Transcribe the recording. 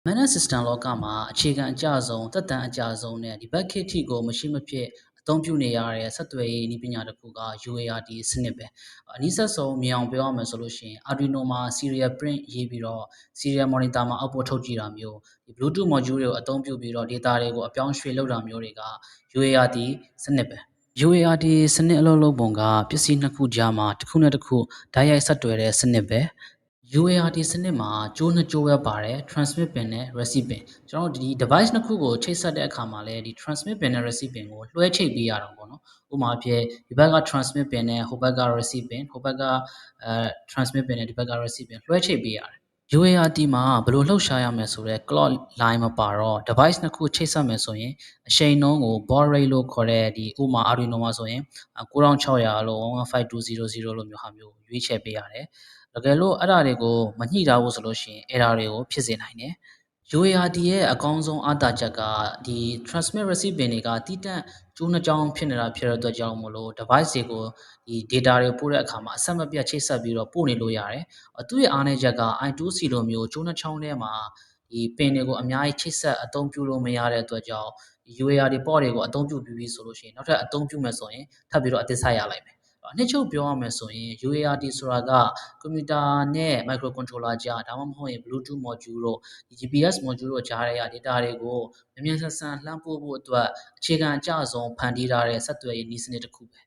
Management System လောကမှာအခြေခံအကျဆုံးသက်တမ်းအကျဆုံးနဲ့ဒီဘက်ခေတ်ထိကိုမရှိမဖြစ်အသုံးပြုနေရတဲ့ဆက်သွယ်ရေးနည်းပညာတစ်ခုက UART စနစ်ပဲအနည်းဆက်ဆုံးမြင်အောင်ပြောရမယ်ဆိုလို့ရှိရင် Arduino မှာ serial print ရေးပြီးတော့ serial monitor မှာ output ထုတ်ကြည့်တာမျိုးဒီ Bluetooth module တွေကိုအသုံးပြုပြီးတော့ data တွေကိုအပြောင်းအရွှေ့လုပ်တာမျိုးတွေက UART စနစ်ပဲ UART စနစ်အလုပ်လုပ်ပုံကပစ္စည်းနှစ်ခုကြားမှာတစ်ခုနဲ့တစ်ခုဓာတ်ရိုက်ဆက်သွယ်တဲ့စနစ်ပဲ UART စနစ်မှာကြိုးနှစ်ကြိုးပဲပါတယ် transmit pin နဲ့ receive pin ကျွန်တော်တို့ဒီ device နှစ်ခုကိုချိတ်ဆက်တဲ့အခါမှာလည်းဒီ transmit pin နဲ့ receive pin ကိုလွှဲချိတ်ပေးရတာပေါ့နော်ဥပမာအဖြစ်ဒီဘက်က transmit pin နဲ့ဟိုဘက်က receive pin ဟိုဘက်ကtransmit pin နဲ့ဒီဘက်က receive pin လွှဲချိတ်ပေးရတယ်UART မှာဘယ်လိုလှုပ်ရှားရမယ်ဆိုတော့ clock line မပါတော့ device နှစ်ခုချိတ်ဆက်မယ်ဆိုရင်အရှိန်နှုန်းကို baud rate လို့ခေါ်တဲ့ဒီဥပမာ Arduino မှာဆိုရင်9600လို့115200လို့မျိုးဟာမျိုးရွေးချယ်ပေးရတယ်တကယ်လို့အဲ့ဒါတွေကိုမညှိထားဘူးဆိုလို့ရှိရင် error တွေကိုဖြစ်စေနိုင်တယ် UART ရဲ့အကောင်းဆုံးအားသာချက်ကဒီ transmit receive pin တွေကတိကျကျိုးနှစ်ကြောင်းဖြစ်နေတာဖြစ်တဲ့အတွက်ကြောင့်မို့လို့ device တွေကိုဒီ data တွေပို့တဲ့အခါမှာအဆက်မပြတ်ချိတ်ဆက်ပြီးတော့ပို့နေလို့ရတယ်သူ့ရဲ့အားနည်းချက်က I2C လိုမျိုးကျိုးနှစ်ချောင်းထဲမှာဒီ pin တွေကိုအများကြီးချိတ်ဆက်အသုံးပြုလို့မရတဲ့အတွက်ကြောင့် UART port တွေကိုအသုံးပြုပြီးပြီဆိုလို့ရှိရင်နောက်ထပ်အသုံးပြုမယ်ဆိုရင်ထပ်ပြီးတော့အသစ်ဆက်ရလိုက်မယ်အနှစ်ချုပ်ပြောရမယ်ဆိုရင် UART ဆိုတာကကွန်ပျူတာနဲ့ microcontroller ကြားဒါမှမဟုတ်ရင် Bluetooth module တို့ GPS module တို့ကြားထဲက data တွေကိုမြန်မြန်ဆန်ဆန်လှမ်းပို့ဖို့အတွက်အခြေခံအကျဆုံးဖန်တီးထားတဲ့ဆက်သွယ်ရေးနည်းစနစ်တစ်ခုပဲ